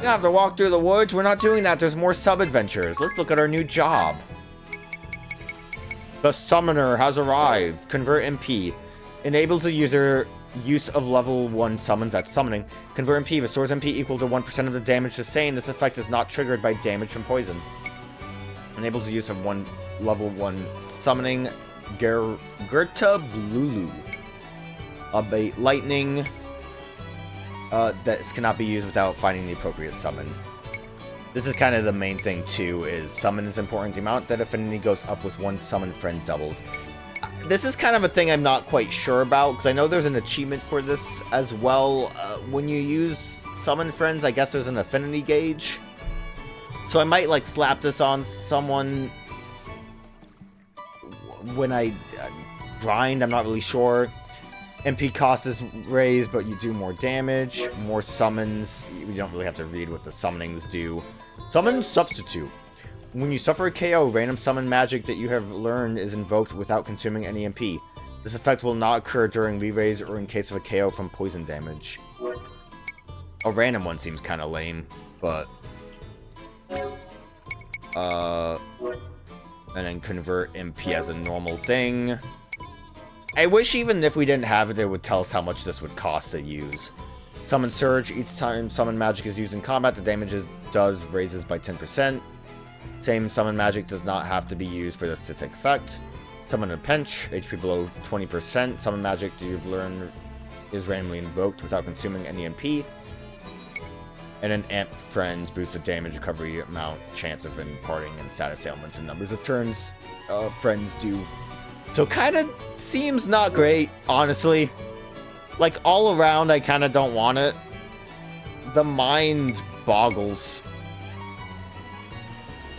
You have to walk through the woods. We're not doing that. There's more sub-adventures. Let's look at our new job. The Summoner has arrived. Convert MP. Enables the user use of level 1 summons at summoning. Convert MP restores MP equal to 1% of the damage sustained. This effect is not triggered by damage from poison. Enables the use of level 1 summoning. Gerta Blulu. Abate lightning. This cannot be used without finding the appropriate summon. This is kind of the main thing too, is summon is important. The amount that affinity goes up with one summon friend doubles. This is kind of a thing I'm not quite sure about, because I know there's an achievement for this as well. When you use summon friends, I guess there's an affinity gauge. So I might like slap this on someone when I grind, I'm not really sure. MP cost is raised, but you do more damage, more summons. You don't really have to read what the summonings do. Summon Substitute. When you suffer a KO, random summon magic that you have learned is invoked without consuming any MP. This effect will not occur during re-raise or in case of a KO from poison damage. A random one seems kind of lame, but... And then convert MP as a normal thing. I wish even if we didn't have it, it would tell us how much this would cost to use. Summon Surge. Each time summon magic is used in combat, the damage does raises by 10%. Same summon magic does not have to be used for this to take effect. Summon a Pinch. HP below 20%. Summon magic that you've learned is randomly invoked without consuming any MP. And then Amp Friends boosts the damage recovery amount, chance of imparting, and status ailments and numbers of turns friends do. So kind of seems not great, honestly. Like, all around, I kind of don't want it. The mind boggles.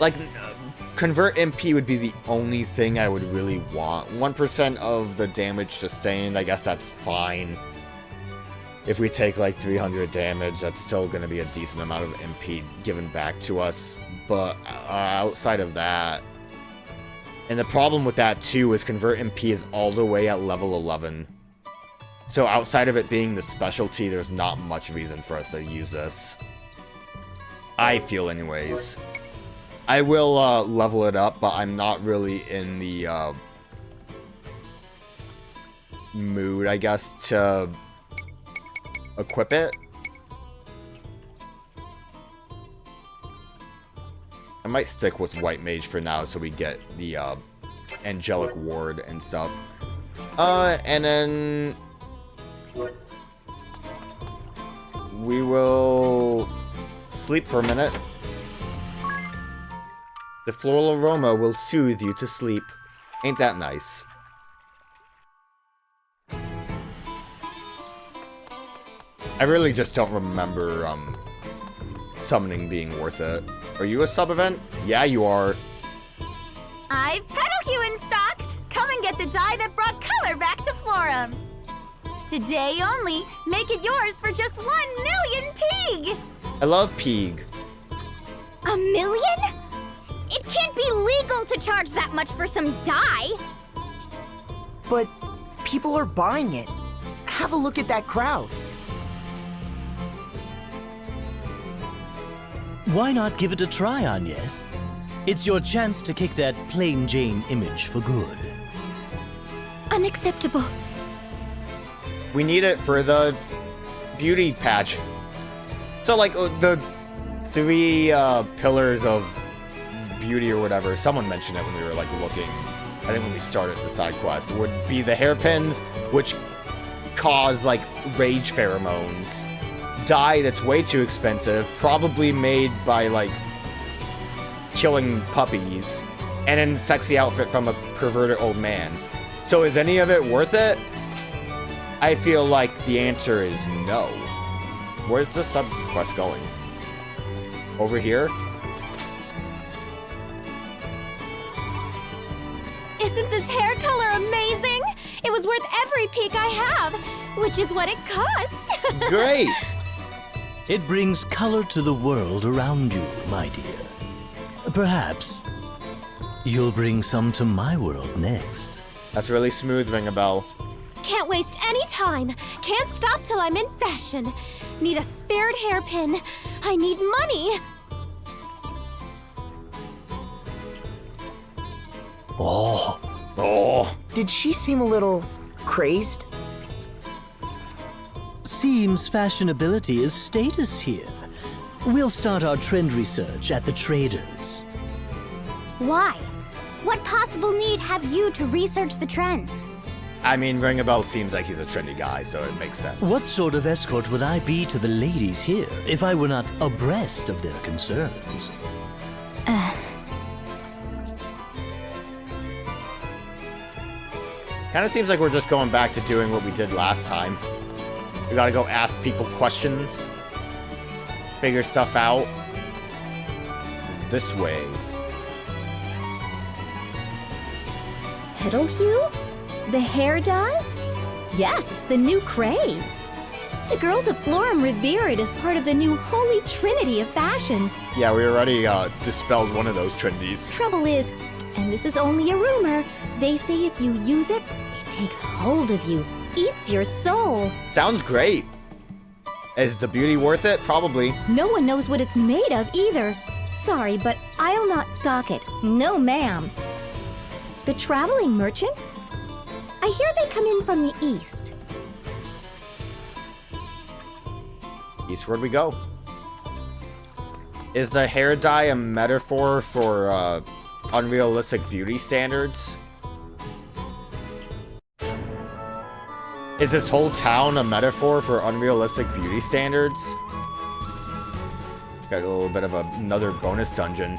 Like, convert MP would be the only thing I would really want. 1% of the damage sustained, I guess that's fine. If we take, like, 300 damage, that's still going to be a decent amount of MP given back to us. But outside of that... And the problem with that, too, is Convert MP is all the way at level 11. So outside of it being the specialty, there's not much reason for us to use this. I feel anyways. I will level it up, but I'm not really in the mood, I guess, to equip it. I might stick with White Mage for now so we get the Angelic Ward and stuff. And then we will sleep for a minute. The floral aroma will soothe you to sleep. Ain't that nice? I really just don't remember summoning being worth it. Are you a sub-event? Yeah, you are. I've Pedal in stock! Come and get the dye that brought color back to Florum! Today only, make it yours for just 1 million Pig! I love Pig. A million? It can't be legal to charge that much for some dye! But people are buying it. Have a look at that crowd. Why not give it a try, Agnès? It's your chance to kick that plain Jane image for good. Unacceptable. We need it for the beauty patch. So, like, the 3 pillars of beauty or whatever, someone mentioned it when we were, like, looking. I think when we started the side quest, would be the hairpins, which cause, like, rage pheromones. Dye that's way too expensive, probably made by, like, killing puppies, and then sexy outfit from a perverted old man. So is any of it worth it? I feel like the answer is no. Where's the sub quest going? Over here? Isn't this hair color amazing? It was worth every peak I have, which is what it cost. Great! It brings color to the world around you, my dear. Perhaps you'll bring some to my world next. That's really smooth, Ring a Bell. Can't waste any time. Can't stop till I'm in fashion. Need a spared hairpin. I need money. Oh, Oh, Did she seem a little crazed? seems fashionability is status here. We'll start our trend research at the traders. Why? What possible need have you to research the trends? I mean, Ring a Bell seems like he's a trendy guy, so it makes sense. What sort of escort would I be to the ladies here if I were not abreast of their concerns? Kind of seems like we're just going back to doing what we did last time. We gotta go ask people questions, figure stuff out. This way. Petal hue? The hair dye? Yes, it's the new craze. The girls of Florum revere it as part of the new holy trinity of fashion. Yeah, we already dispelled one of those trendies. Trouble is, and this is only a rumor, they say if you use it, it takes hold of you, eats your soul. Sounds great. Is the beauty worth it? Probably. No one knows what it's made of either. Sorry, but I'll not stock it. No, ma'am. The traveling merchant? I hear they come in from the east. Eastward we go. Is the hair dye a metaphor for unrealistic beauty standards? Is this whole town a metaphor for unrealistic beauty standards? Got a little bit of another bonus dungeon.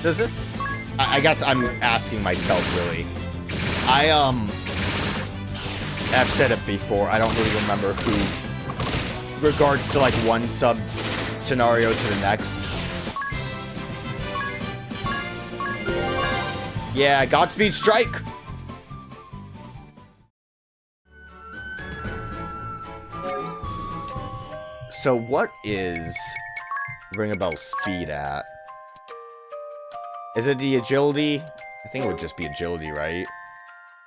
Does this... I guess I'm asking myself, really. I've said it before, I don't really remember who regards to, like, one sub-scenario to the next. Yeah, Godspeed Strike! So what is Ring a Bell speed at? Is it the agility? I think it would just be agility, right?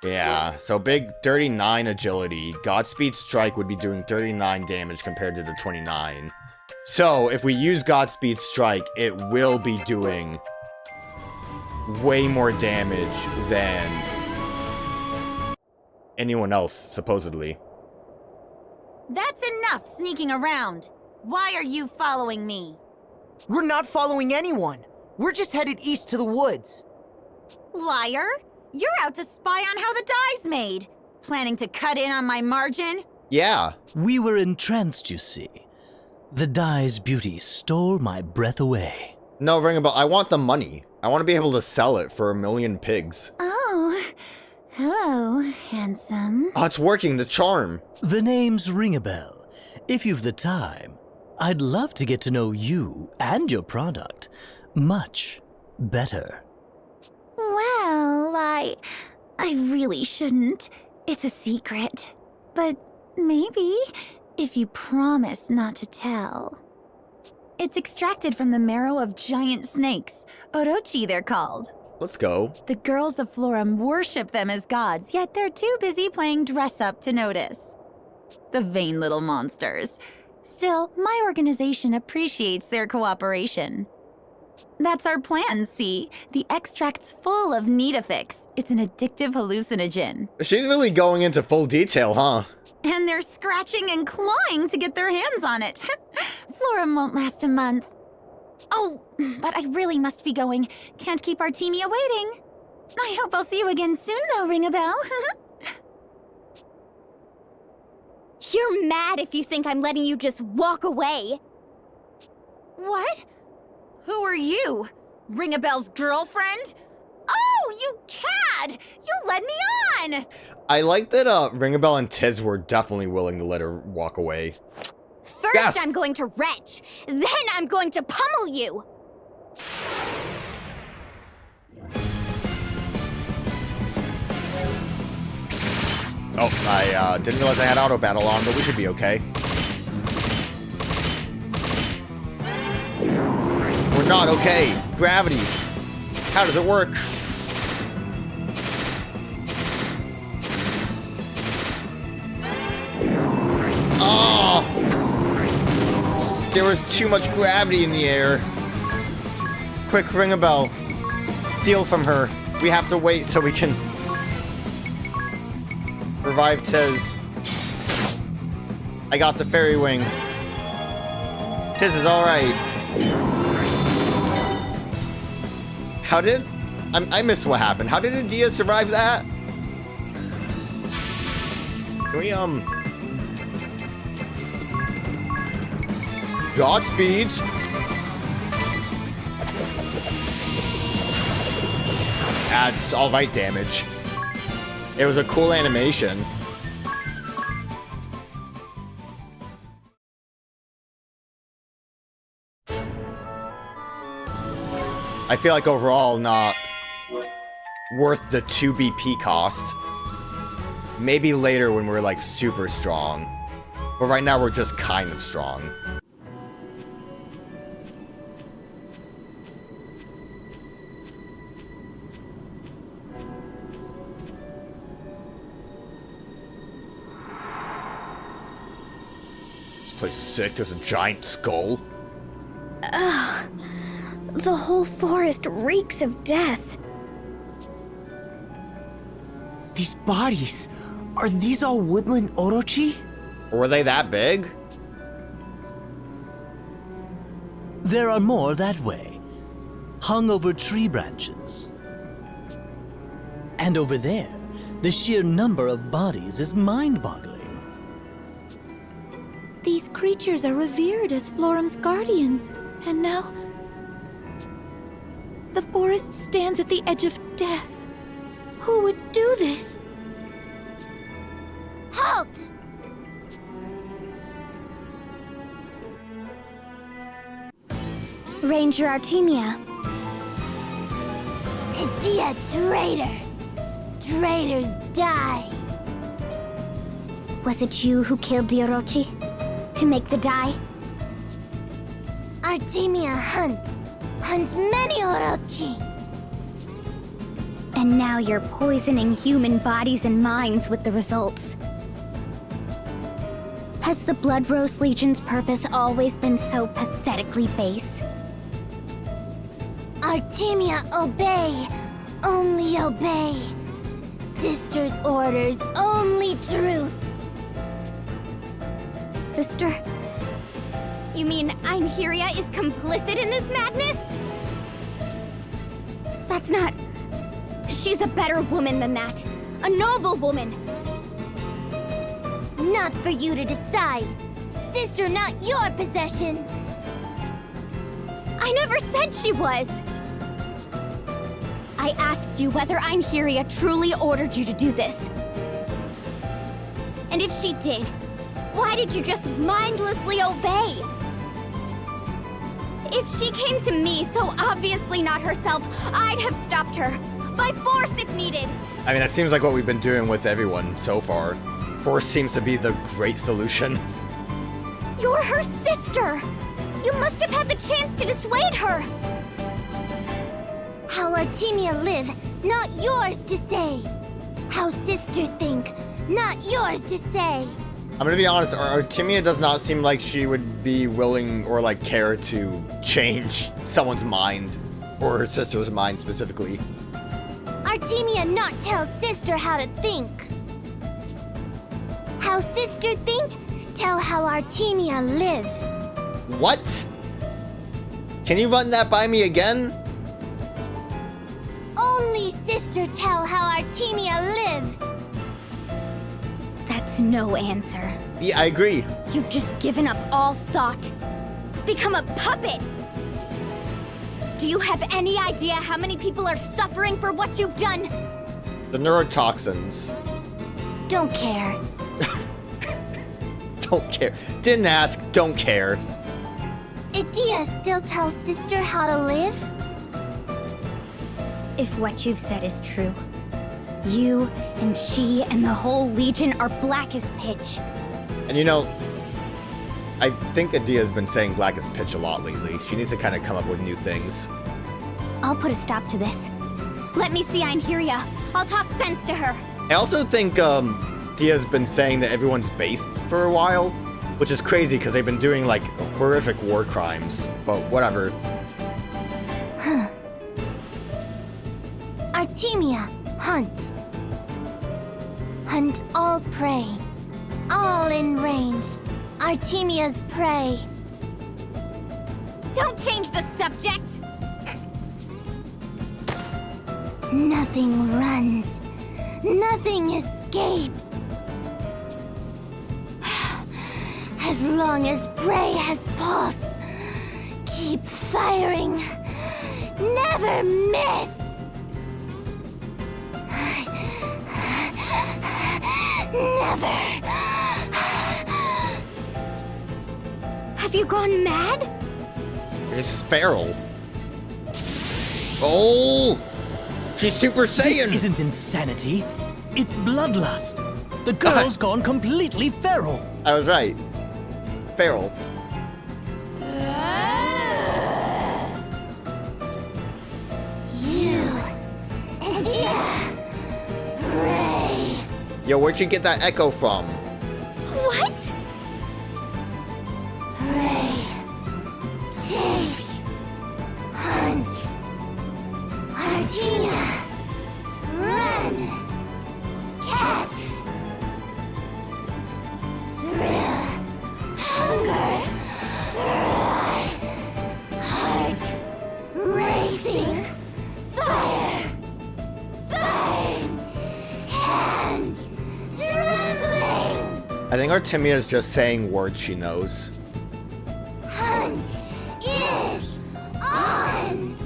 Yeah, so big 39 agility. Godspeed Strike would be doing 39 damage compared to the 29. So if we use Godspeed Strike, it will be doing way more damage than anyone else, supposedly. That's enough sneaking around. Why are you following me? We're not following anyone. We're just headed east to the woods. Liar! You're out to spy on how the dye's made. Planning to cut in on my margin? Yeah. We were entranced, you see. The dye's beauty stole my breath away. No, Ring a Bell, I want the money. I want to be able to sell it for 1,000,000 pigs. Oh, hello, handsome. Oh, it's working, the charm. The name's Ring a Bell. If you've the time, I'd love to get to know you and your product much better. Well, I really shouldn't. It's a secret. But maybe, if you promise not to tell. It's extracted from the marrow of giant snakes. Orochi, they're called. Let's go. The girls of Florum worship them as gods, yet they're too busy playing dress-up to notice. The vain little monsters. Still, my organization appreciates their cooperation. That's our plan, see? The extract's full of Nidafix. It's an addictive hallucinogen. She's really going into full detail, huh? And they're scratching and clawing to get their hands on it. Florum won't last a month. Oh, but I really must be going. Can't keep our teamia waiting. I hope I'll see you again soon, though, Ring a Bell. You're mad if you think I'm letting you just walk away. What? Who are you? Ring a Bell's girlfriend? Oh, you cad! You led me on! I like that Ring a Bell and Tiz were definitely willing to let her walk away. First Yes! I'm going to retch, then I'm going to pummel you! Oh, I didn't realize I had auto battle on, but we should be okay. We're not okay. Gravity. How does it work? There was too much gravity in the air. Quick, ring a bell. Steal from her. We have to wait so we can revive Tiz. I got the fairy wing. Tiz is alright. How did... I missed what happened. How did Adia survive that? Can we, Godspeed. Adds alright damage. It was a cool animation. I feel like overall not worth the 2 BP cost. Maybe later when we're like super strong. But right now we're just kind of strong. This place is sick. There's a giant skull. Ugh. The whole forest reeks of death. These bodies, are these all woodland Orochi? Were they that big? There are more that way, hung over tree branches. And over there, the sheer number of bodies is mind-boggling. These creatures are revered as Florum's guardians, and now the forest stands at the edge of death. Who would do this? Halt! Ranger Artemia. Adia, traitor! Traitors die! Was it you who killed the Orochi? To make the dye? Artemia hunts many Orochi! And now you're poisoning human bodies and minds with the results. Has the Blood Rose Legion's purpose always been so pathetically base? Artemia, obey! Only obey! Sister's orders, only truth! Sister? You mean Einherja is complicit in this madness? That's not... She's a better woman than that. A noble woman. Not for you to decide. Sister, not your possession. I never said she was. I asked you whether Einherja truly ordered you to do this. And if she did, why did you just mindlessly obey? If she came to me, so obviously not herself, I'd have stopped her. By force if needed. I mean, that seems like what we've been doing with everyone so far. Force seems to be the great solution. You're her sister! You must have had the chance to dissuade her! How Artemia live, not yours to say. How sister think, not yours to say. I'm gonna be honest, Artemia does not seem like she would be willing or like care to change someone's mind, or her sister's mind specifically. Artemia not tell sister how to think. How sister think, tell how Artemia live. What? Can you run that by me again? Only sister tell how Artemia live. That's no answer. Yeah, I agree. You've just given up all thought. Become a puppet! Do you have any idea how many people are suffering for what you've done? The neurotoxins. Don't care. Don't care. Didn't ask, don't care. Adia still tells sister how to live? If what you've said is true, you and she and the whole Legion are black as pitch. And you know, I think Adia's been saying black as pitch a lot lately. She needs to kind of come up with new things. I'll put a stop to this. Let me see Einherja. I'll talk sense to her. I also think Dia's been saying that everyone's based for a while. Which is crazy because they've been doing like horrific war crimes, but whatever. Artemia, hunt. Hunt all prey. All in range. Artemia's prey. Don't change the subject! Nothing runs. Nothing escapes. As long as prey has pulse, keep firing. Never miss. Never. Have you gone mad? It's feral. Oh! She's Super Saiyan! This isn't insanity. It's bloodlust. The girl's gone completely feral. I was right. Feral. You. Prey. Yo, where'd you get that echo from? What? Prey. Chase. Hunt. Artemia. Run. Catch. Thrill. Hunger. Heart. Racing. Fire. Burn. Hands. Trembling. I think Artemia is just saying words she knows. Hunt is on.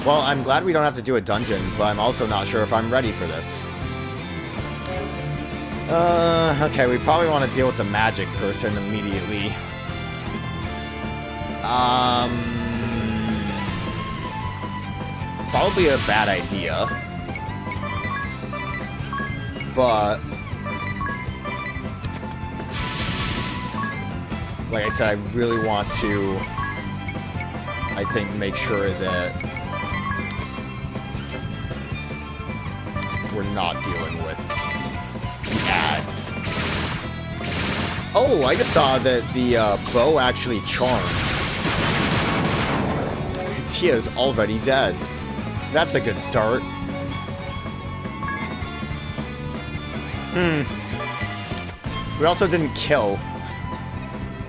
Well, I'm glad we don't have to do a dungeon, but I'm also not sure if I'm ready for this. Okay, we probably want to deal with the magic person immediately. Probably a bad idea. But like I said, I really want to, I think, make sure that we're not dealing with ads. Oh, I just saw that the bow actually charms. Tia's already dead. That's a good start. We also didn't kill.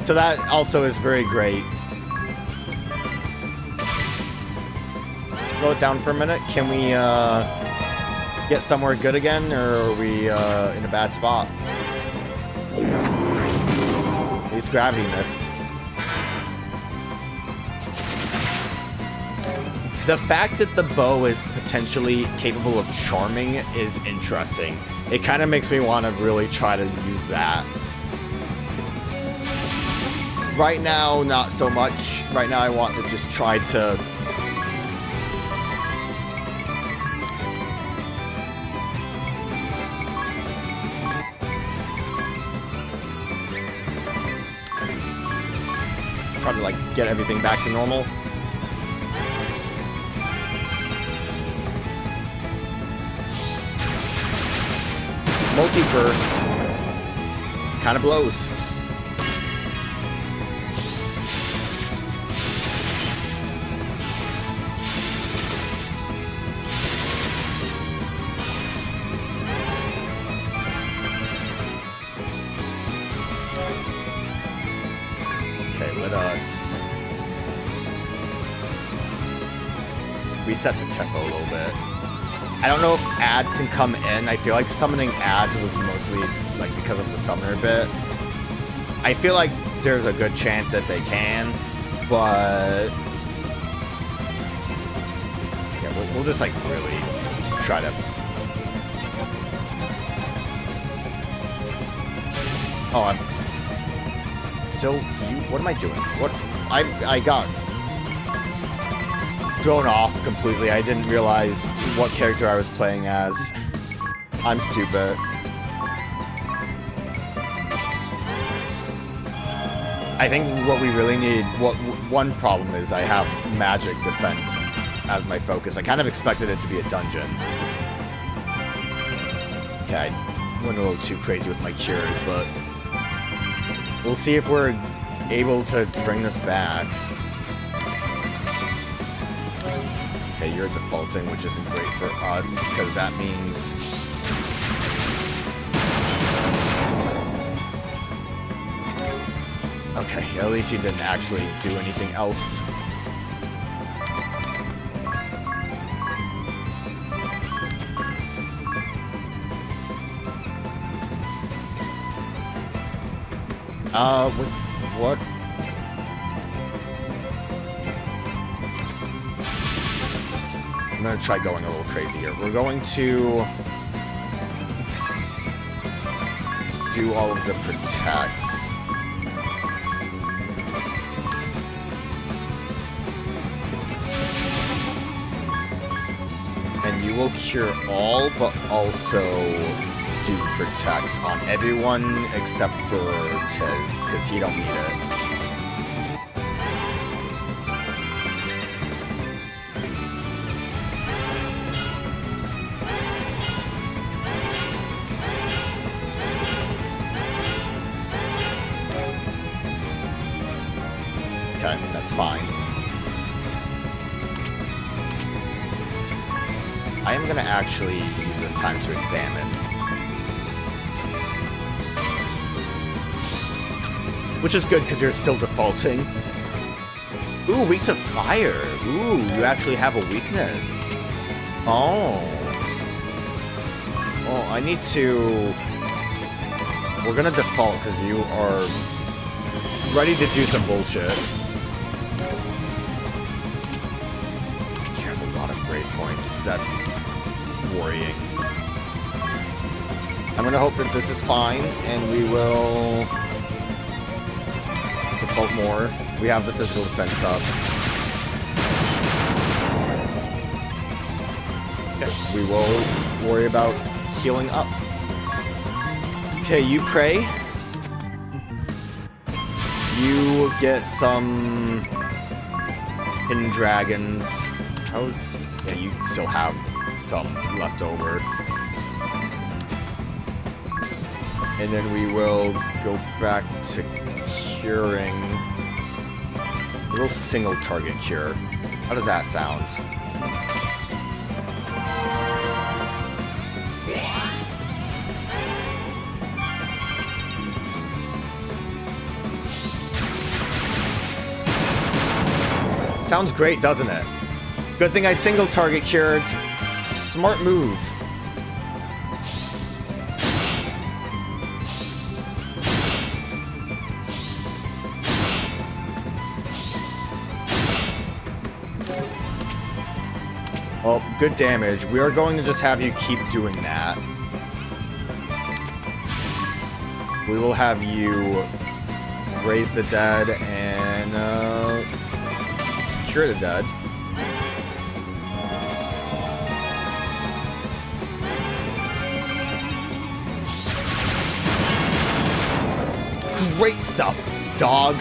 So that also is very great. Slow it down for a minute. Can we get somewhere good again, or are we in a bad spot? At least gravity missed. The fact that the bow is potentially capable of charming is interesting. It kind of makes me want to really try to use that. Right now, not so much. Right now, I want to just try to... try to, like, get everything back to normal. Multi-burst kind of blows. Okay, let us reset the tempo a little bit. I don't know if ads can come in. I feel like summoning ads was mostly like because of the summoner bit. I feel like there's a good chance that they can, but yeah, we'll just like really try to. Oh, I'm still. What am I doing? What? I got thrown off completely. I didn't realize what character I was playing as. I'm stupid. I think what we really need, one problem is I have magic defense as my focus. I kind of expected it to be a dungeon. Okay, I went a little too crazy with my cures, but We'll see if we're able to bring this back. Okay, you're defaulting, which isn't great for us, because that means... Okay, at least you didn't actually do anything else. With what? I'm gonna try going a little crazy here. We're going to do all of the protects. And you will cure all, but also do protects on everyone except for Tiz, because he don't need it. Okay, that's fine. I am gonna actually use this time to examine. Which is good, because you're still defaulting. Ooh, weak to fire. Ooh, you actually have a weakness. Oh. Well, I need to... We're gonna default, because you are ready to do some bullshit. You have a lot of great points. That's worrying. I'm gonna hope that this is fine, and we will... default more. We have the physical defense up. Okay, we will worry about healing up. Okay, you pray. You get some hidden dragons. Oh, yeah, you still have some left over. And then we will go back to curing. A little single target cure. How does that sound? Sounds great, doesn't it? Good thing I single target cured. Smart move. Well, good damage. We are going to just have you keep doing that. We will have you raise the dead and cure the dead. Great stuff, dog.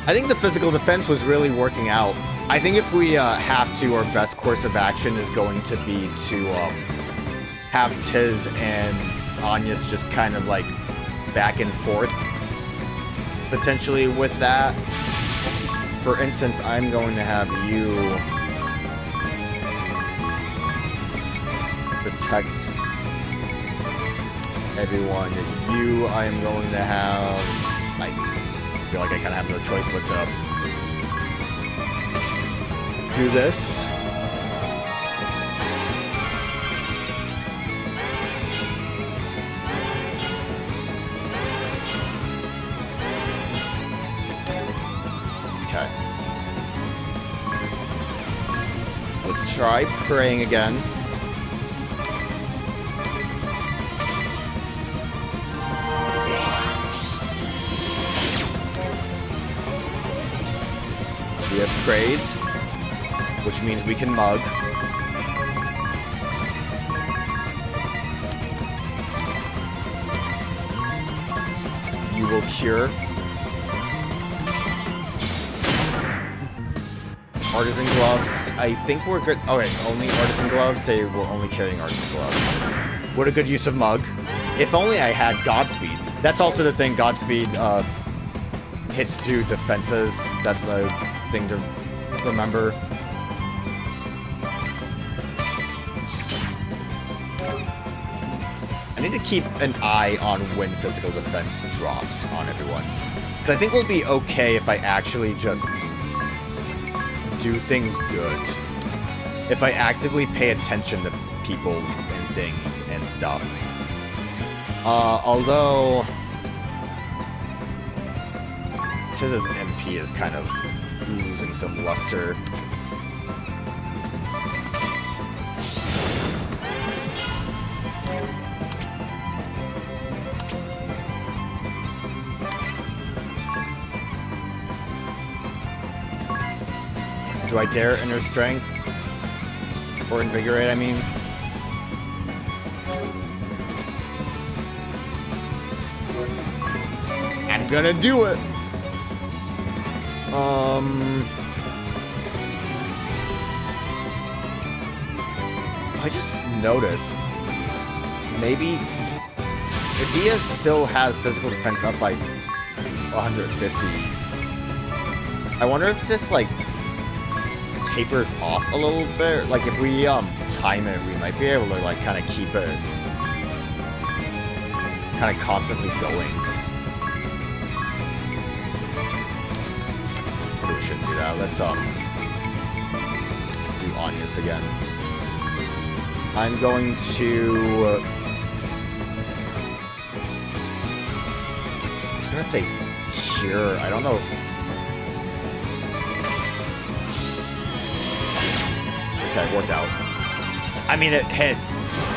I think the physical defense was really working out. I think if we have to, our best course of action is going to be to have Tiz and Agnès just kind of like back and forth, potentially with that. For instance, I'm going to have you protect everyone. You, I am going to have... I feel like I kind of have no choice but to do this. Okay. Let's try praying again. We have prayed, which means we can mug. You will cure. Artisan gloves. I think we're good. Okay, only artisan gloves. They were only carrying artisan gloves. What a good use of mug. If only I had Godspeed. That's also the thing, Godspeed hits 2 defenses. That's a thing to remember. I need to keep an eye on when physical defense drops on everyone. Because I think we'll be okay if I actually just do things good. If I actively pay attention to people and things and stuff. Although Tiz's MP is kind of losing some luster. Do I dare Inner Strength? Or Invigorate, I mean? I'm gonna do it! I just noticed. Maybe... Adia still has physical defense up by 150. I wonder if this, like, tapers off a little bit. Like, if we time it, we might be able to, like, kind of keep it kind of constantly going. Really shouldn't do that. Let's do Agnès again. I'm going to I was gonna say Cure. I don't know if okay, worked out. I mean, it hit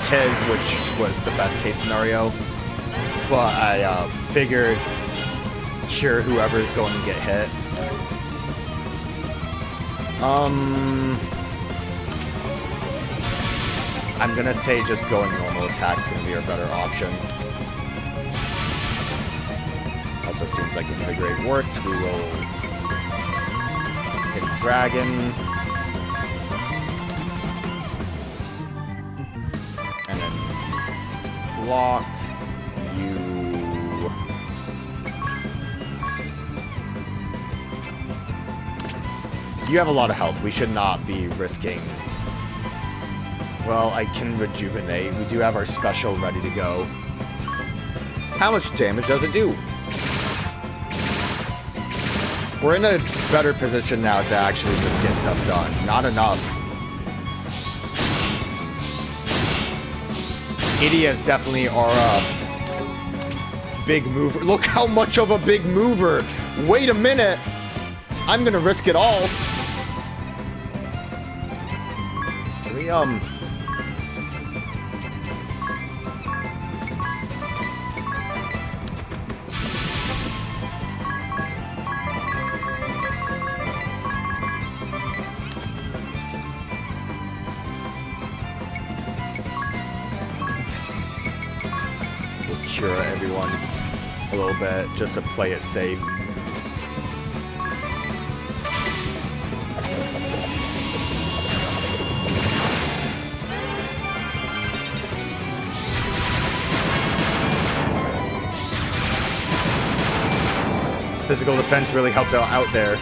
Tiz, which was the best case scenario, but I figured Cure whoever is going to get hit. I'm gonna say just going normal attack is gonna be our better option. Also seems like Invigorate worked. We will hit Dragon. And then block. You have a lot of health. We should not be risking... Well, I can rejuvenate. We do have our special ready to go. How much damage does it do? We're in a better position now to actually just get stuff done. Not enough. Idia is definitely our big mover. Look how much of a big mover. Wait a minute. I'm gonna risk it all. Can we, we'll cure everyone a little bit just to play it safe. Physical defense really helped out there.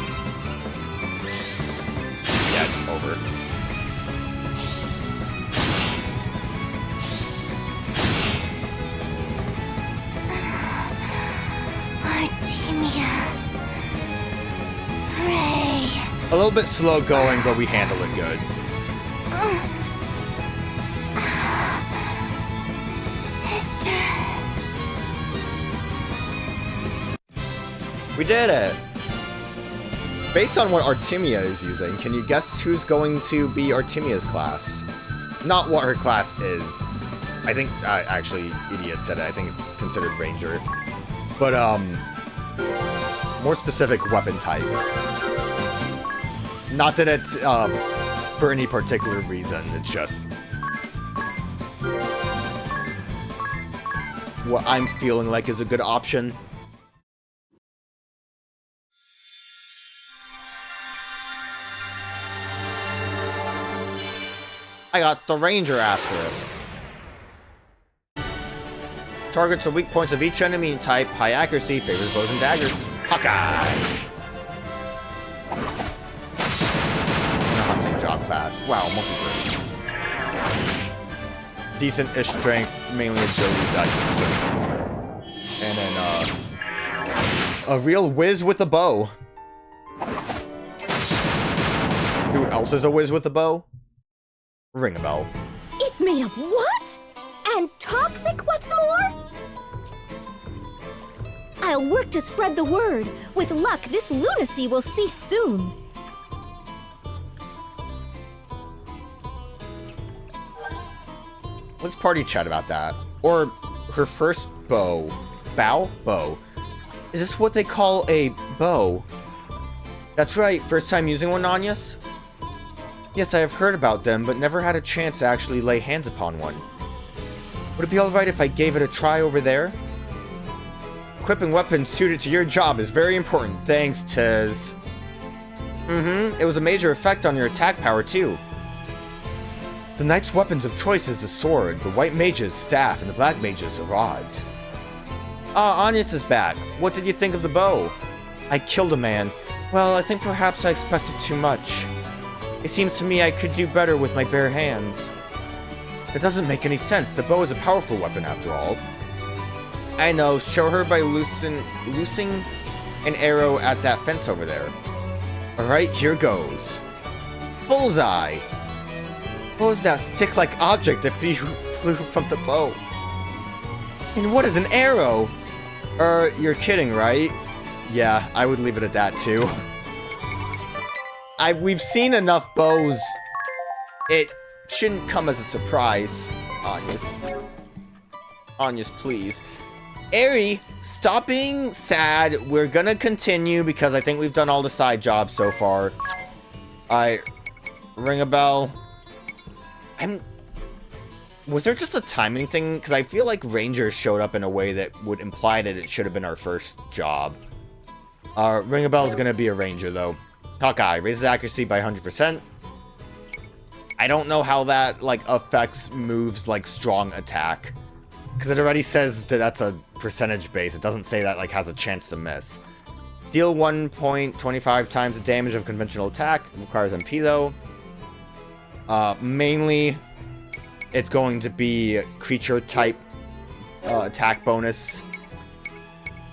Yeah, it's over. Artemia. Pray. A little bit slow going, but we handle it good. Sister. We did it! Based on what Artemia is using, can you guess who's going to be Artemia's class? Not what her class is. I think, actually, Idia said it. I think it's considered Ranger. But, more specific weapon type. Not that it's, for any particular reason. It's just what I'm feeling like is a good option. I got the Ranger Asterisk. Targets the weak points of each enemy type. High accuracy favors bows and daggers. Hawkeye! Hunting job class. Wow, multiverse. Decent-ish strength, mainly agility, dex, and strength. And then, a real whiz with a bow. Who else is a whiz with a bow? Ring a bell. It's made of what? And toxic, what's more? I'll work to spread the word. With luck, this lunacy will cease soon. Let's party chat about that. Or her first bow. Bow? Bow. Is this what they call a bow? That's right, first time using one, Agnès? Yes, I have heard about them, but never had a chance to actually lay hands upon one. Would it be alright if I gave it a try over there? Equipping weapons suited to your job is very important. Thanks, Tiz. It was a major effect on your attack power, too. The knight's weapons of choice is the sword, the white mage's staff, and the black mage's rods. Ah, Agnès is back. What did you think of the bow? I killed a man. Well, I think perhaps I expected too much. It seems to me I could do better with my bare hands. That doesn't make any sense. The bow is a powerful weapon, after all. I know. Show her by loosing an arrow at that fence over there. Alright, here goes. Bullseye! What was that stick-like object that flew from the bow? And what is an arrow? You're kidding, right? Yeah, I would leave it at that, too. We've seen enough bows. It shouldn't come as a surprise. Agnès. Agnès, please. Eri, stop being sad. We're gonna continue because I think we've done all the side jobs so far. Ring a bell. Was there just a timing thing? Because I feel like Ranger showed up in a way that would imply that it should have been our first job. Ring a bell is gonna be a Ranger, though. Hawkeye raises accuracy by 100%. I don't know how that, like, affects moves like strong attack. Because it already says that that's a percentage base. It doesn't say that, like, has a chance to miss. Deal 1.25 times the damage of conventional attack. It requires MP, though. Mainly, it's going to be creature type attack bonus.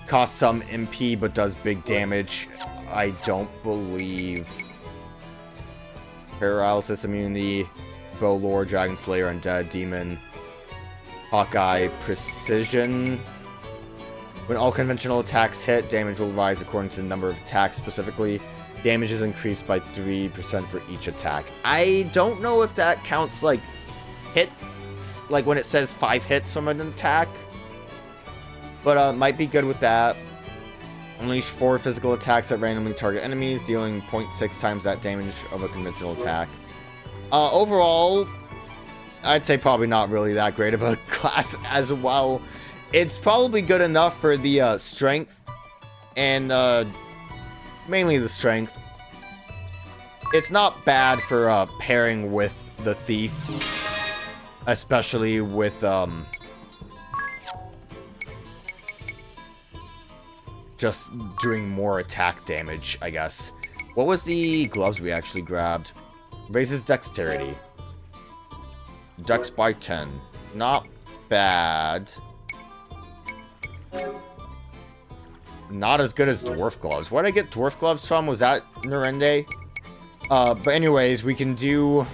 Costs some MP, but does big damage. I don't believe paralysis immunity, bow lore, dragon slayer, undead, demon, Hawkeye, precision. When all conventional attacks hit, damage will rise according to the number of attacks specifically. Damage is increased by 3% for each attack. I don't know if that counts like hits, like when it says 5 hits from an attack, but might be good with that. Unleash 4 physical attacks that randomly target enemies, dealing 0.6 times that damage of a conventional attack. Overall, I'd say probably not really that great of a class as well. It's probably good enough for the strength, and mainly the strength. It's not bad for pairing with the thief, especially with just doing more attack damage, I guess. What was the gloves we actually grabbed? Raises dexterity. Dex by 10. Not bad. Not as good as dwarf gloves. Where did I get dwarf gloves from? Was that Nerende? But anyways, we can do...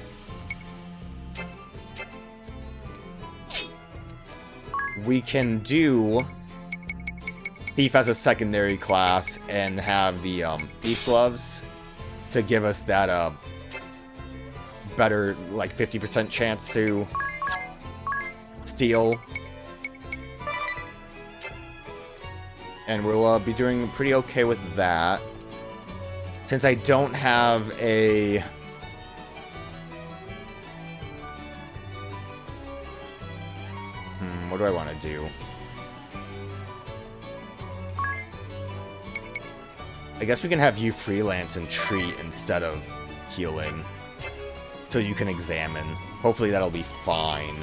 Thief as a secondary class and have the thief gloves to give us that better, like, 50% chance to steal. And we'll be doing pretty okay with that. Since I don't have a... what do I want to do? I guess we can have you freelance and treat instead of healing. So you can examine. Hopefully that'll be fine.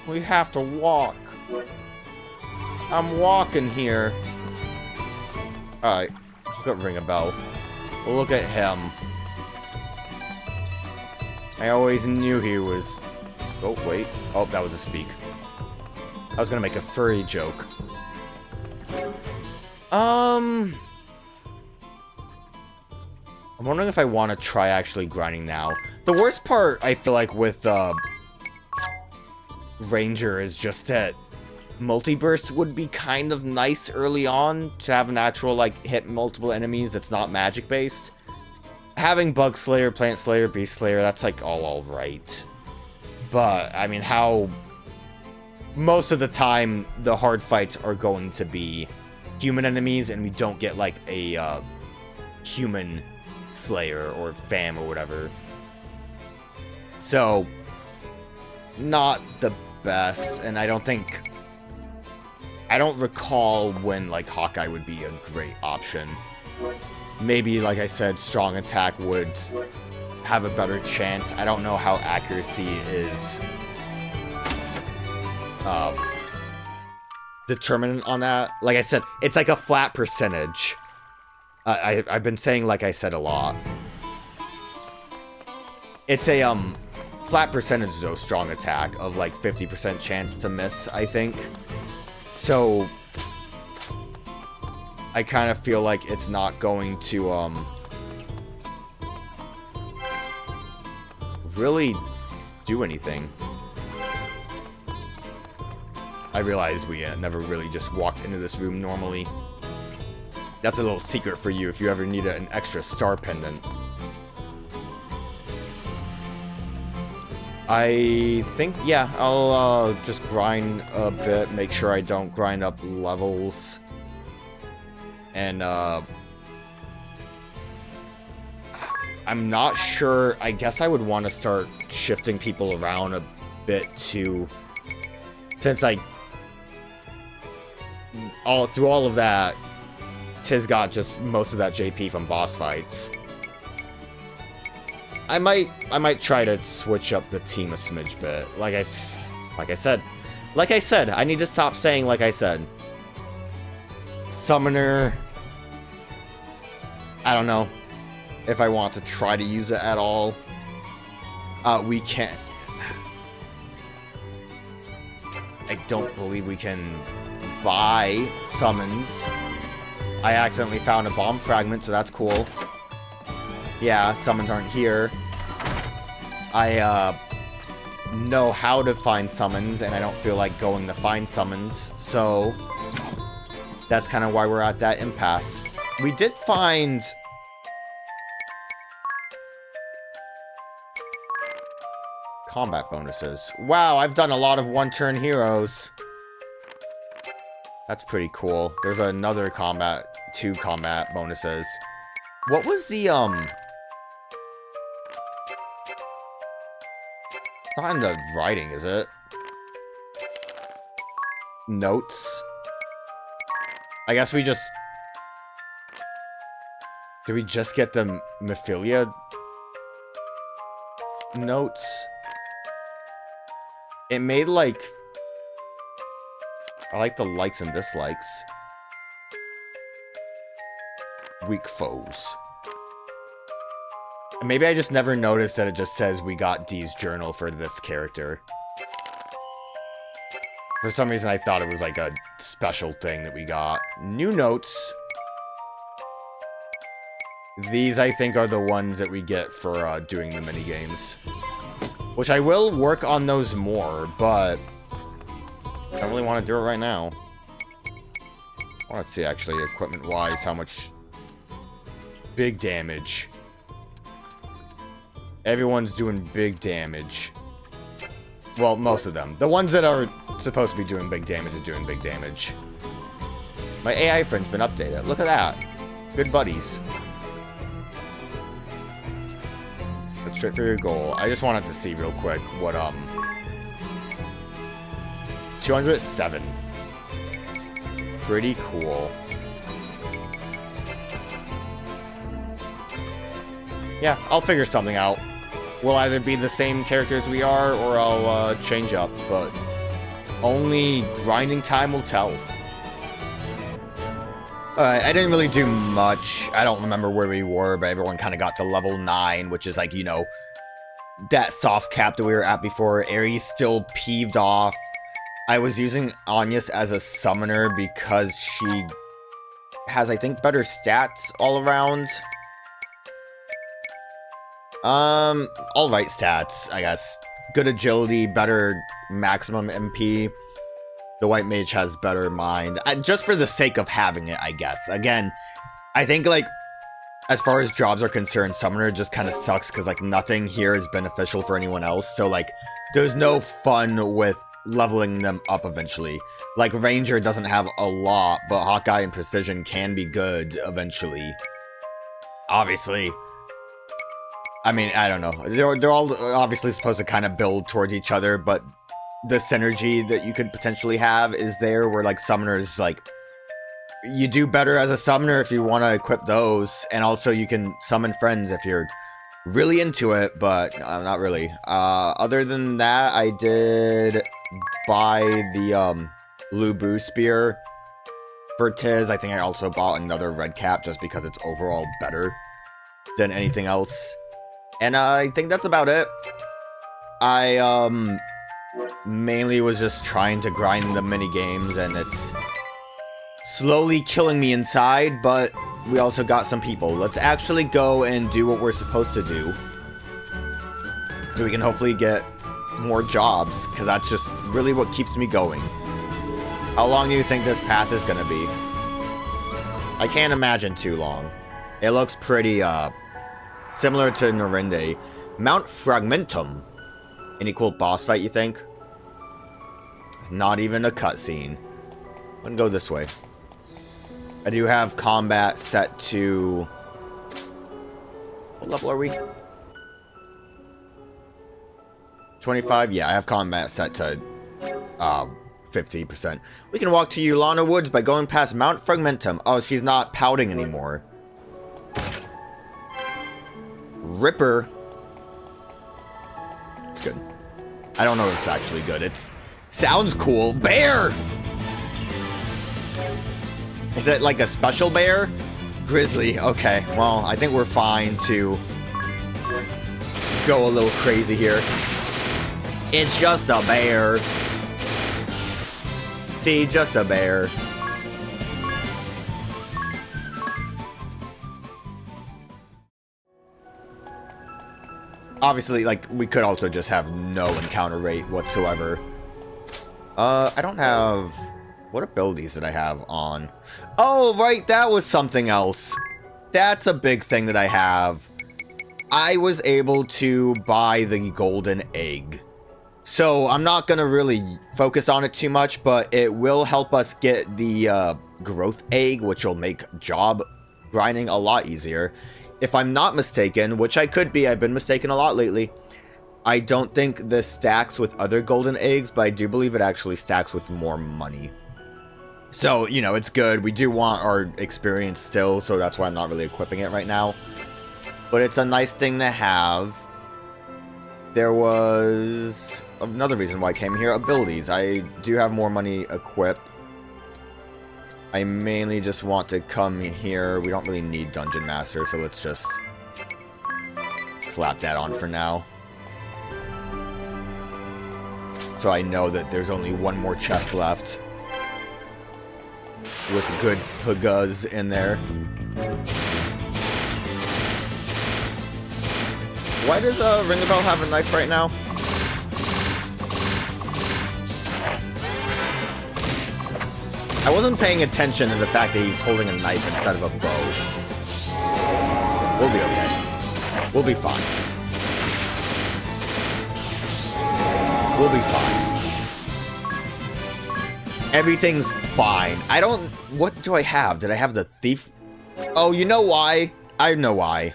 We have to walk. I'm walking here. Alright. Look at Ring a Bell. Look at him. I always knew he was... Oh, wait. Oh, that was a speak. I was gonna make a furry joke. I'm wondering if I want to try actually grinding now. The worst part, I feel like, with Ranger is just that multi-burst would be kind of nice early on to have an actual, like, hit multiple enemies that's not magic-based. Having Bug Slayer, Plant Slayer, Beast Slayer, that's, like, all right. But, I mean, how... Most of the time, the hard fights are going to be human enemies, and we don't get, like, a, human Slayer or Fam or whatever. So, not the best, and I don't recall when, like, Hawkeye would be a great option. Maybe, like I said, strong attack would have a better chance. I don't know how accuracy is determinant on that. Like I said, it's like a flat percentage. I've been saying like I said a lot. It's a flat percentage though, strong attack of like 50% chance to miss, I think. So I kind of feel like it's not going to really do anything. I realize we never really just walked into this room normally. That's a little secret for you if you ever need an extra star pendant. I think, yeah, I'll just grind a bit, make sure I don't grind up levels. And, I'm not sure. I guess I would want to start shifting people around a bit too. Since, like, through all of that, Tiz got just most of that JP from boss fights. I might try to switch up the team a smidge bit. Like I said, I need to stop saying like I said. Summoner. I don't know if I want to try to use it at all. We can't. I don't believe we can buy summons. I accidentally found a bomb fragment, so that's cool. Yeah, summons aren't here. I know how to find summons, and I don't feel like going to find summons, so that's kind of why we're at that impasse. We did find... combat bonuses. Wow, I've done a lot of one-turn heroes. That's pretty cool. There's another two combat bonuses. What was the, not in the writing, is it? Notes? I guess we just... Did we just get the Mephilia notes? It made, like... I like the likes and dislikes. Weak foes. Maybe I just never noticed that it just says we got Dee's journal for this character. For some reason I thought it was like a special thing that we got. New notes. These I think are the ones that we get for doing the minigames. Which I will work on those more, but I don't really want to do it right now. I want to see actually equipment-wise how much big damage. Everyone's doing big damage. Well, most of them. The ones that are supposed to be doing big damage are doing big damage. My AI friend's been updated. Look at that. Good buddies. Let's straight for your goal. I just wanted to see real quick what, 207. Pretty cool. Yeah, I'll figure something out. We'll either be the same characters we are, or I'll change up, but Only grinding time will tell. Alright, I didn't really do much. I don't remember where we were, but everyone kind of got to level 9, which is like, you know, that soft cap that we were at before. Aries still peeved off. I was using Agnès as a summoner because she has, I think, better stats all around. Alright stats, I guess. Good agility, better maximum MP. The white mage has better mind. Just for the sake of having it, I guess. Again, I think, like, as far as jobs are concerned, Summoner just kind of sucks because, like, nothing here is beneficial for anyone else. So, like, there's no fun with leveling them up eventually. Like, Ranger doesn't have a lot, but Hawkeye and Precision can be good eventually. Obviously. I mean, I don't know. They're all obviously supposed to kind of build towards each other, but the synergy that you could potentially have is there where, like, Summoners, like, you do better as a Summoner if you want to equip those, and also you can summon friends if you're really into it, but not really. Other than that, I did buy the Lubu Spear for Tiz. I think I also bought another red cap just because it's overall better than anything else. And I think that's about it. I mainly was just trying to grind the mini games, and it's slowly killing me inside, but we also got some people. Let's actually go and do what we're supposed to do, so we can hopefully get more jobs, because that's just really what keeps me going. How long do you think this path is gonna be? I can't imagine too long. It looks pretty similar to Norinde. Mount Fragmentum. Any cool boss fight, you think? Not even a cutscene. I'm gonna go this way. I do have combat set to... What level are we? 25? Yeah, I have combat set to 50%. We can walk to Yulana Woods by going past Mount Fragmentum. Oh, she's not pouting anymore. Ripper. It's good. I don't know if it's actually good. It's sounds cool. Bear! Is it like a special bear? Grizzly. Okay. Well, I think we're fine to go a little crazy here. It's just a bear. See, just a bear. Obviously, like, we could also just have no encounter rate whatsoever. I don't have... What abilities did I have on? Oh, right, that was something else. That's a big thing that I have. I was able to buy the golden egg. So, I'm not going to really focus on it too much, but it will help us get the growth egg, which will make job grinding a lot easier. If I'm not mistaken, which I could be, I've been mistaken a lot lately, I don't think this stacks with other golden eggs, but I do believe it actually stacks with more money. So, you know, it's good. We do want our experience still, so that's why I'm not really equipping it right now. But it's a nice thing to have. There was another reason why I came here, abilities. I do have more money equipped. I mainly just want to come here. We don't really need Dungeon Master, so let's just slap that on for now. So I know that there's only one more chest left with good Pugaz in there. Why does Ringabel have a knife right now? I wasn't paying attention to the fact that he's holding a knife instead of a bow. We'll be okay. We'll be fine. We'll be fine. Everything's fine. I don't... What do I have? Did I have the thief? Oh, you know why? I know why.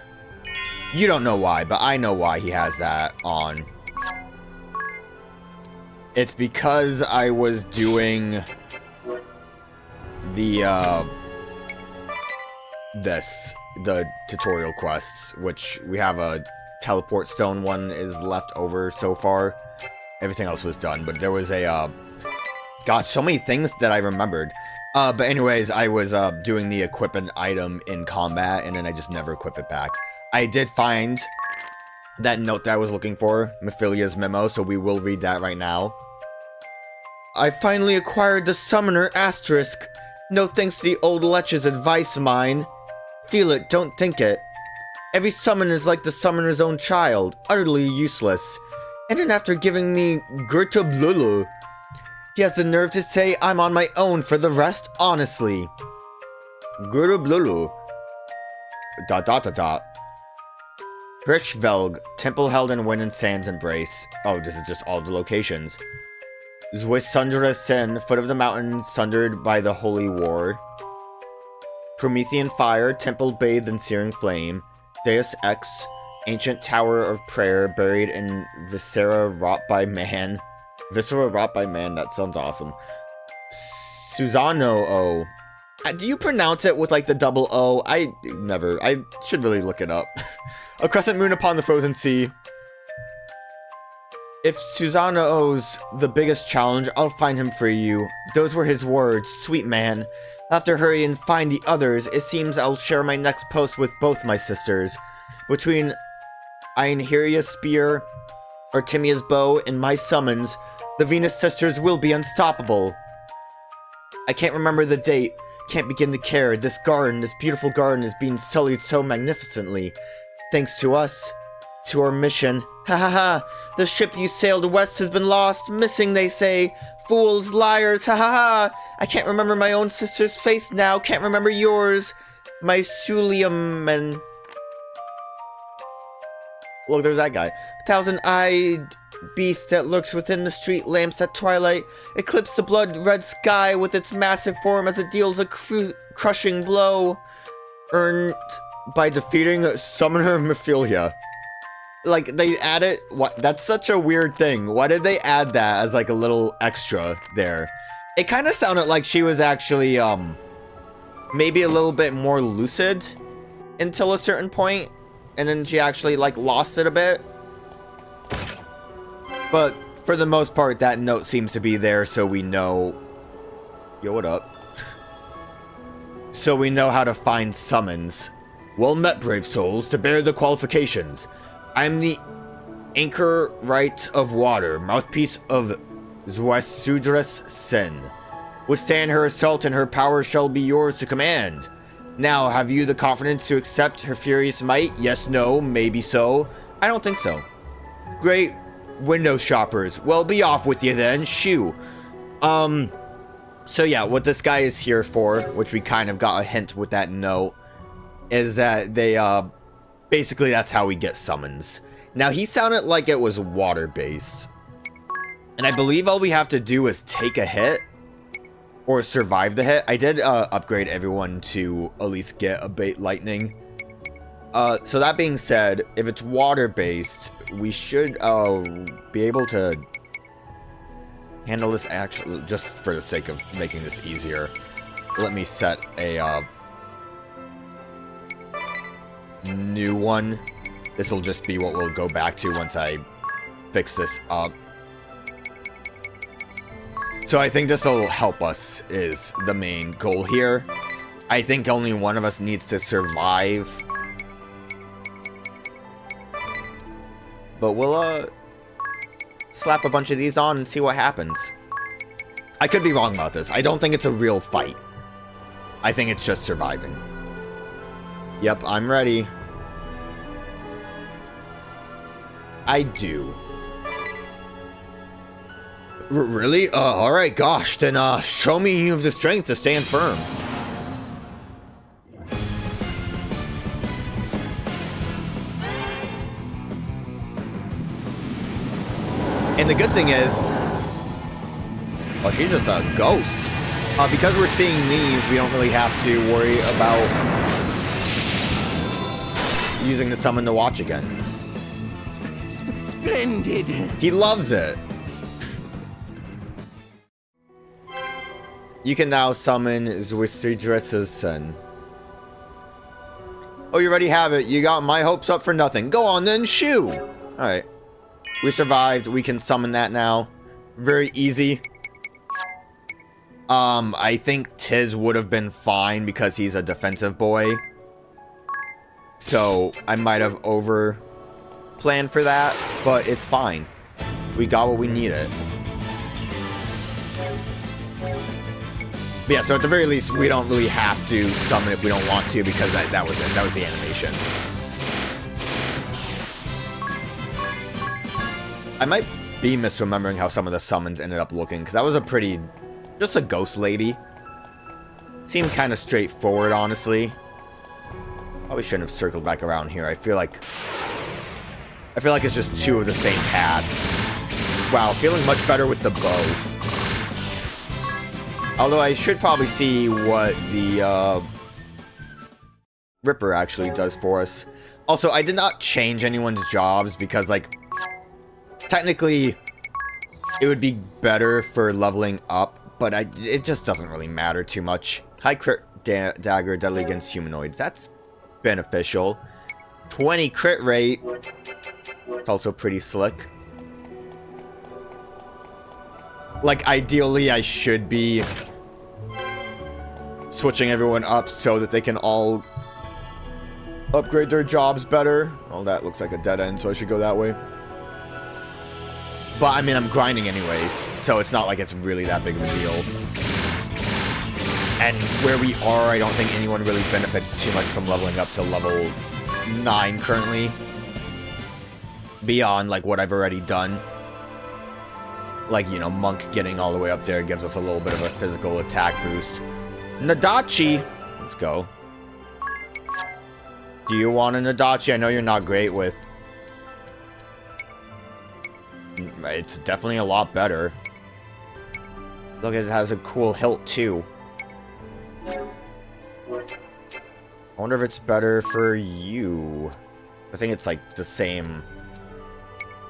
You don't know why, but I know why he has that on. It's because I was doing the the tutorial quests, which we have a teleport stone one is left over so far. Everything else was done, but there was a God, so many things that I remembered. But anyways, I was doing the equip an item in combat, and then I just never equip it back. I did find that note that I was looking for, Mephilia's memo, so we will read that right now. I finally acquired the Summoner Asterisk. No thanks to the old Lech's advice, mine. Feel it, don't think it. Every summon is like the summoner's own child, utterly useless. And then after giving me Gertublulu, he has the nerve to say I'm on my own for the rest, honestly. Gertublulu. ... Hirschvelg, temple held in Wind and Sand's embrace. Oh, this is just all the locations. Zwisundra Sen, foot of the mountain, sundered by the holy war. Promethean fire, temple bathed in searing flame. Deus Ex, ancient tower of prayer, buried in viscera wrought by man. Viscera wrought by man, that sounds awesome. Susano O. Do you pronounce it with like the double O? I should really look it up. A crescent moon upon the frozen sea. If Susano owes the biggest challenge, I'll find him for you. Those were his words, sweet man. I'll have to hurry and find the others. It seems I'll share my next post with both my sisters. Between Einheria's spear, Artemia's bow, and my summons, the Venus sisters will be unstoppable. I can't remember the date. Can't begin to care. This garden, this beautiful garden, is being sullied so magnificently. Thanks to us. To our mission. Ha ha ha. The ship you sailed west has been lost. Missing, they say. Fools, liars, ha ha ha. I can't remember my own sister's face now. Can't remember yours. My Sulium. Look, there's that guy. Thousand-eyed beast that lurks within the street lamps at twilight. Eclipse the blood-red sky with its massive form as it deals a crushing blow. Earned by defeating Summoner Mephilia. Like, they added... What? That's such a weird thing. Why did they add that as, like, a little extra there? It kind of sounded like she was actually, maybe a little bit more lucid until a certain point, and then she actually, like, lost it a bit. But, for the most part, that note seems to be there, so we know... Yo, what up? So we know how to find summons. Well met, brave souls, to bear the qualifications. I'm the anchor right of water, mouthpiece of Zwasudra's Sen. Withstand her assault and her power shall be yours to command. Now, have you the confidence to accept her furious might? Yes, no, maybe so. I don't think so. Great window shoppers. Well, be off with you then. Shoo. So yeah, what this guy is here for, which we kind of got a hint with that note, is that they, basically that's how we get summons. Now, he sounded like it was water-based. And I believe all we have to do is take a hit, or survive the hit. I did, upgrade everyone to at least get a bait lightning. So that being said, if it's water-based, we should, be able to handle this actually, just for the sake of making this easier. Let me set a, new one. This will just be what we'll go back to once I fix this up. So I think this will help us, is the main goal here. I think only one of us needs to survive. But we'll, slap a bunch of these on and see what happens. I could be wrong about this. I don't think it's a real fight. I think it's just surviving. Yep, I'm ready. I do. Really? Alright, gosh, then, show me you have the strength to stand firm. And the good thing is... Oh, she's just a ghost. Because we're seeing these, we don't really have to worry about using the summon to watch again. Splendid. He loves it. You can now summon Zwisidra's son. Oh, you already have it. You got my hopes up for nothing. Go on then, shoo! Alright. We survived. We can summon that now. Very easy. I think Tiz would have been fine because he's a defensive boy. So I might have over planned for that, but it's fine. We got what we needed. But yeah, so at the very least, we don't really have to summon if we don't want to, because that was the animation. I might be misremembering how some of the summons ended up looking, because that was just a ghost lady. Seemed kind of straightforward, honestly. Probably shouldn't have circled back around here. I feel like it's just two of the same paths. Wow, feeling much better with the bow. Although I should probably see what the Ripper actually does for us. Also, I did not change anyone's jobs because, like, technically it would be better for leveling up, but it just doesn't really matter too much. High crit dagger, deadly against humanoids. That's beneficial. 20 crit rate. It's also pretty slick. Like, ideally, I should be switching everyone up so that they can all upgrade their jobs better. Well, that looks like a dead end, so I should go that way. But, I mean, I'm grinding anyways, so it's not like it's really that big of a deal. And where we are, I don't think anyone really benefits too much from leveling up to level 9 currently. Beyond, like, what I've already done. Like, you know, Monk getting all the way up there gives us a little bit of a physical attack boost. Nadachi! Let's go. Do you want a Nadachi? I know you're not great with... It's definitely a lot better. Look, it has a cool hilt, too. I wonder if it's better for you. I think it's, like, the same...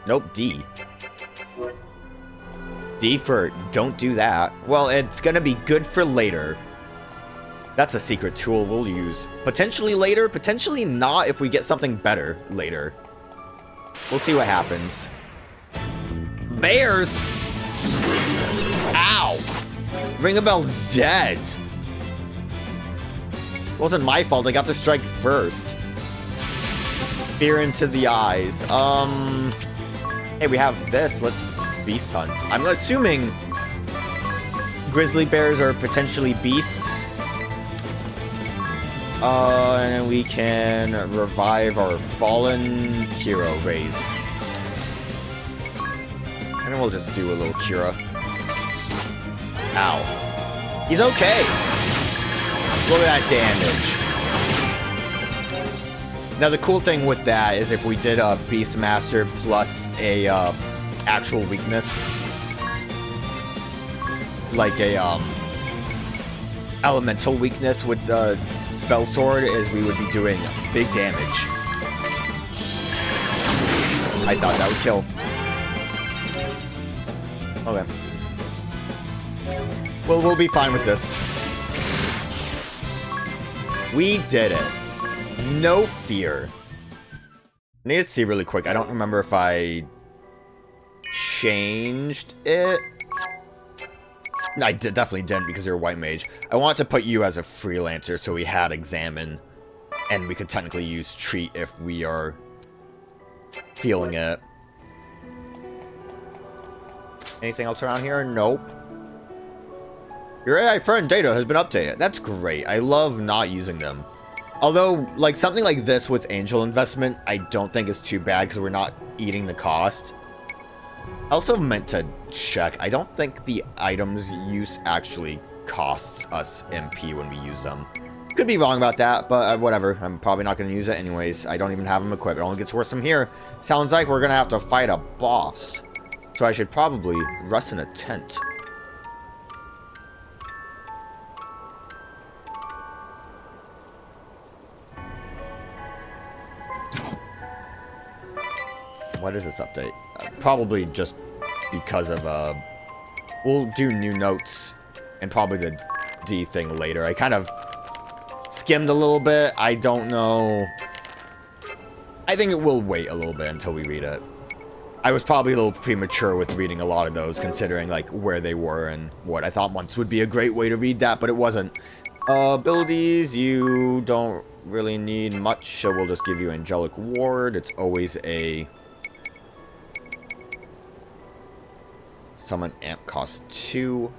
Nope, D. D for don't do that. Well, it's gonna be good for later. That's a secret tool we'll use. Potentially later, potentially not if we get something better later. We'll see what happens. Bears! Ow! Ringabell's dead. It wasn't my fault, I got to strike first. Fear into the eyes. Hey, we have this. Let's beast hunt. I'm assuming grizzly bears are potentially beasts. And we can revive our fallen hero raise. And then we'll just do a little cura. Ow. He's okay. Look at that damage. Now the cool thing with that is if we did a Beastmaster plus a actual weakness, like a elemental weakness with the spell sword, is we would be doing big damage. I thought that would kill. Okay. Well, we'll be fine with this. We did it. No fear. I need to see really quick. I don't remember if I changed it. No, I definitely didn't because you're a white mage. I want to put you as a freelancer so we had examine. And we could technically use treat if we are feeling it. Anything else around here? Nope. Your AI friend data has been updated. That's great. I love not using them. Although, like, something like this with angel investment, I don't think is too bad because we're not eating the cost. I also meant to check. I don't think the items use actually costs us MP when we use them. Could be wrong about that, but whatever. I'm probably not going to use it anyways. I don't even have them equipped. It only gets worse from here. Sounds like we're going to have to fight a boss. So I should probably rest in a tent. What is this update? Probably just because of, we'll do new notes and probably the D thing later. I kind of skimmed a little bit. I don't know. I think it will wait a little bit until we read it. I was probably a little premature with reading a lot of those, considering, like, where they were and what. I thought months would be a great way to read that, but it wasn't. Abilities, you don't really need much, so we'll just give you Angelic Ward. It's always a... Summon Amp cost 2.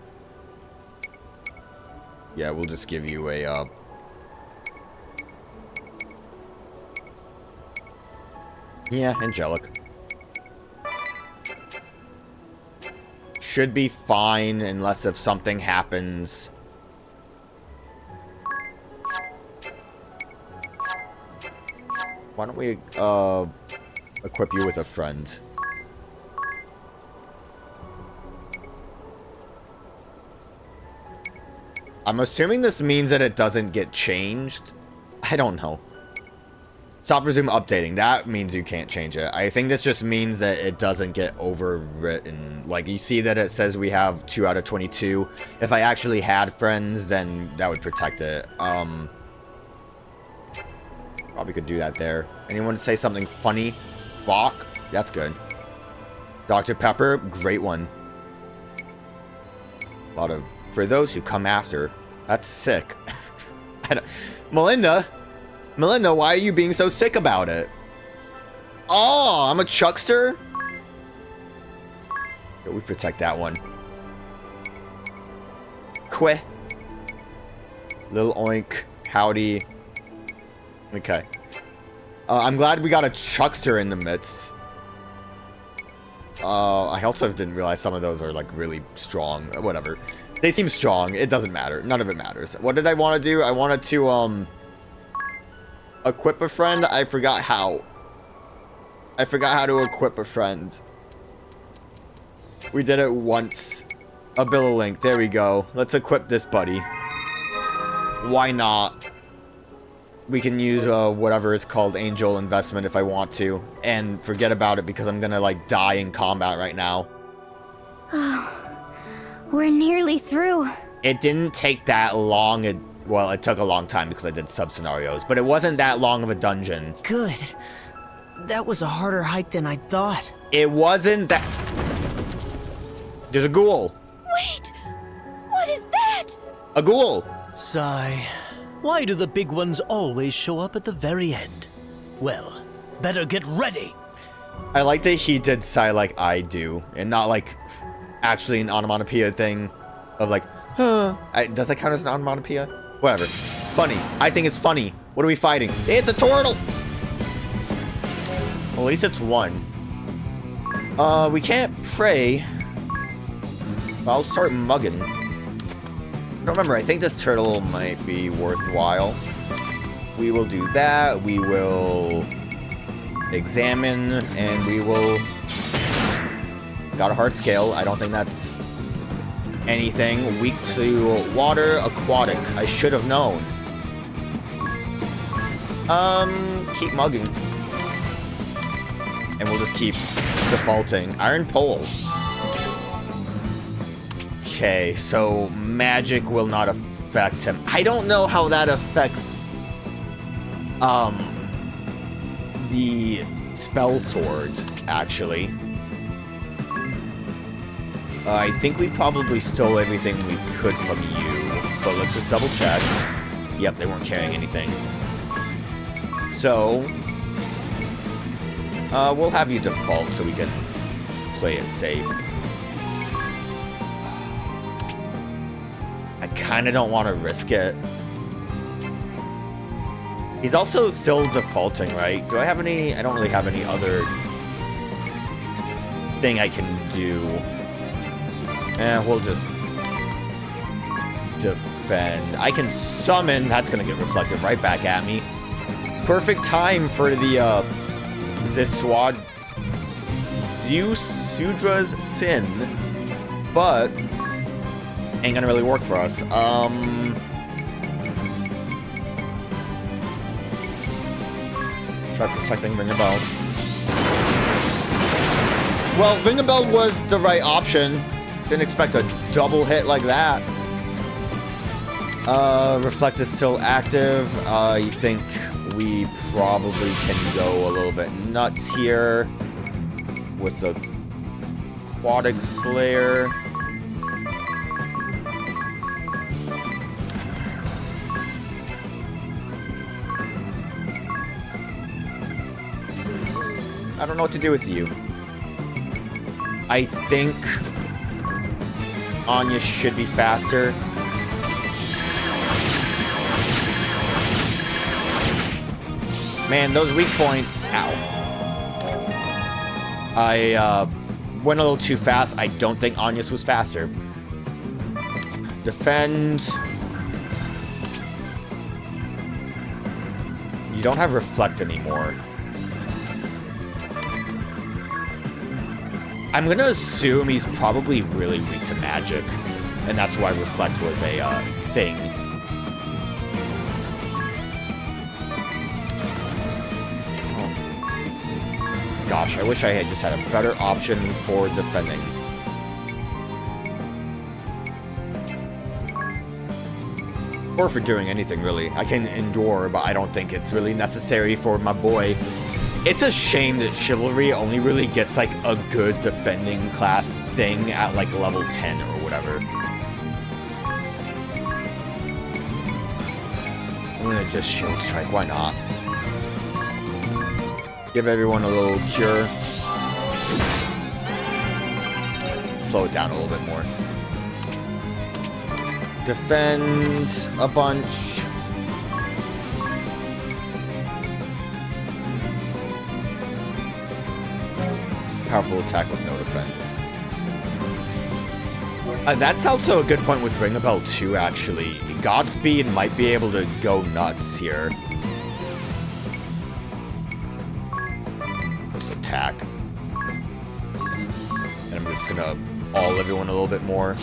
Yeah, we'll just give you a, yeah, Angelic. Should be fine, unless if something happens. Why don't we, equip you with a friend? I'm assuming this means that it doesn't get changed. I don't know. Stop resume updating. That means you can't change it. I think this just means that it doesn't get overwritten. Like, you see that it says we have 2 out of 22. If I actually had friends, then that would protect it. Probably could do that there. Anyone say something funny? Bach? That's good. Dr. Pepper? Great one. A lot of... For those who come after. That's sick. Melinda? Melinda, why are you being so sick about it? Oh, I'm a chuckster? Yo, we protect that one. Queh. Little oink. Howdy. Okay. I'm glad we got a chuckster in the midst. I also didn't realize some of those are, like, really strong. Whatever. They seem strong. It doesn't matter. None of it matters. What did I want to do? I wanted to, equip a friend. I forgot how. I forgot how to equip a friend. We did it once. A bill of link. There we go. Let's equip this buddy. Why not? We can use whatever it's called, Angel Investment, if I want to. And forget about it because I'm gonna, like, die in combat right now. Oh, we're nearly through. It didn't take that long. Well, it took a long time because I did sub-scenarios. But it wasn't that long of a dungeon. Good. That was a harder hike than I thought. It wasn't that... There's a ghoul. Wait! What is that? A ghoul! Sigh. Why do the big ones always show up at the very end? Well, better get ready. I like that he did sigh like I do, and not like actually an onomatopoeia thing of like, huh. Does that count as an onomatopoeia? Whatever. Funny. I think it's funny. What are we fighting? It's a turtle! Well, at least it's one. We can't pray. I'll start mugging. I don't remember. I think this turtle might be worthwhile. We will do that. We will examine, and we will... Got a hard scale. I don't think that's anything. Weak to water, aquatic. I should have known. Keep mugging. And we'll just keep defaulting. Iron pole. Okay, so magic will not affect him. I don't know how that affects the spell sword, actually. I think we probably stole everything we could from you, but let's just double check. Yep, they weren't carrying anything. So, we'll have you default so we can play it safe. I kind of don't want to risk it. He's also still defaulting, right? Do I have any... I don't really have any other thing I can do. We'll just defend. I can summon. That's going to get reflected right back at me. Perfect time for the Sudra's Sin. But ain't gonna really work for us. Try protecting Ring a Bell. Well, Ring a Bell was the right option. Didn't expect a double hit like that. Reflect is still active. I think we probably can go a little bit nuts here. with the Aquatic Slayer. I don't know what to do with you. I think Anya should be faster. Man, those weak points, ow. I went a little too fast. I don't think Agnès was faster. Defend. You don't have Reflect anymore. I'm gonna assume he's probably really weak to magic, and that's why Reflect was a thing. Oh. Gosh, I wish I had just had a better option for defending. Or for doing anything, really. I can endure, but I don't think it's really necessary for my boy. It's a shame that Chivalry only really gets, like, a good defending class thing at, like, level 10 or whatever. I'm gonna just Shield Strike, why not? Give everyone a little cure. Slow it down a little bit more. Defend a bunch. Powerful attack with no defense. That's also a good point with Ring a Bell too, actually. Godspeed might be able to go nuts here. Let's attack. And I'm just gonna awl everyone a little bit more.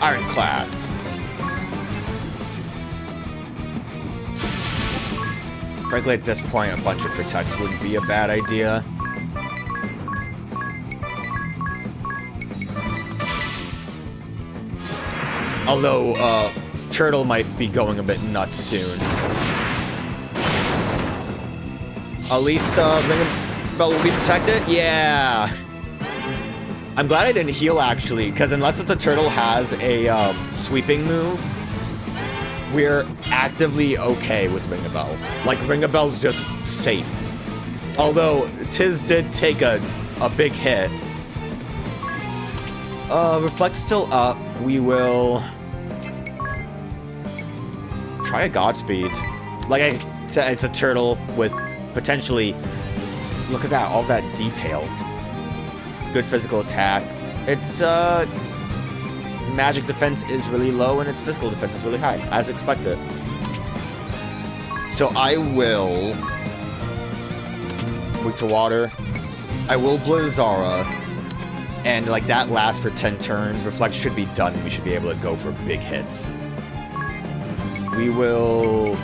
Ironclad. Frankly, at this point, a bunch of protects wouldn't be a bad idea. Although, Turtle might be going a bit nuts soon. At least, Ring a Bell will be protected? Yeah! I'm glad I didn't heal, actually, because unless the turtle has a sweeping move, we're actively okay with Ring a Bell. Like, Ring a Bell's just safe. Although, Tiz did take a big hit. Reflect's still up. We will try a Godspeed. Like I said, it's a turtle with potentially... Look at that, all that detail. Good physical attack. Its magic defense is really low and its physical defense is really high, as expected. So I will weak to water. I will Blizzara, and like that lasts for 10 turns. Reflect should be done and we should be able to go for big hits. We will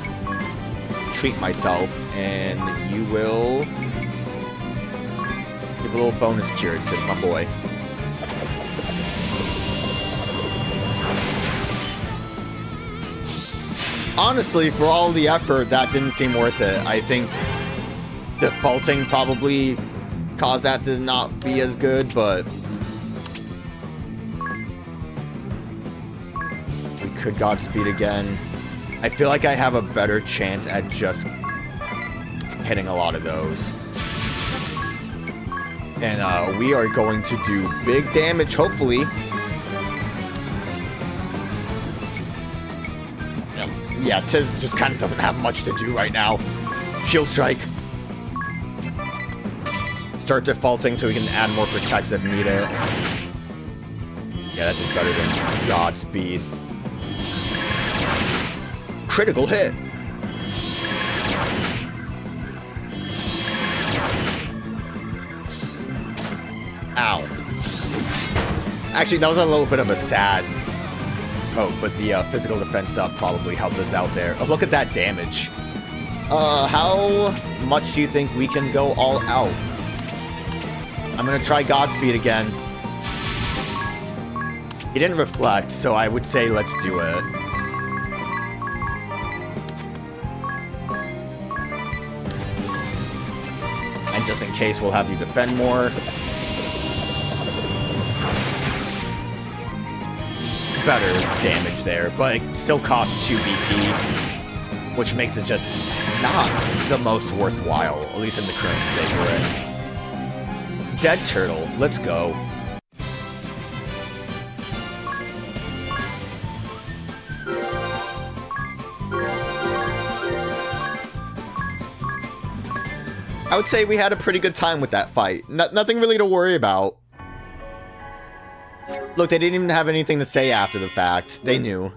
treat myself and you will give a little bonus cure to my boy. Honestly, for all the effort, that didn't seem worth it. I think defaulting probably caused that to not be as good, but we could Godspeed again. I feel like I have a better chance at just hitting a lot of those. And we are going to do big damage, hopefully. Yeah, Tiz just kind of doesn't have much to do right now. Shield Strike. Start defaulting so we can add more protects if needed. Yeah, that's better than Godspeed. Critical hit. Ow. Actually, that was a little bit of a sad poke, but the physical defense up probably helped us out there. Oh, look at that damage. How much do you think we can go all out? I'm gonna try Godspeed again. He didn't reflect, so I would say let's do it. And just in case, we'll have you defend more. Better damage there, but it still costs 2 BP, which makes it just not the most worthwhile, at least in the current state we're in. Dead turtle, let's go. I would say we had a pretty good time with that fight. Nothing really to worry about. Look, they didn't even have anything to say after the fact. They knew.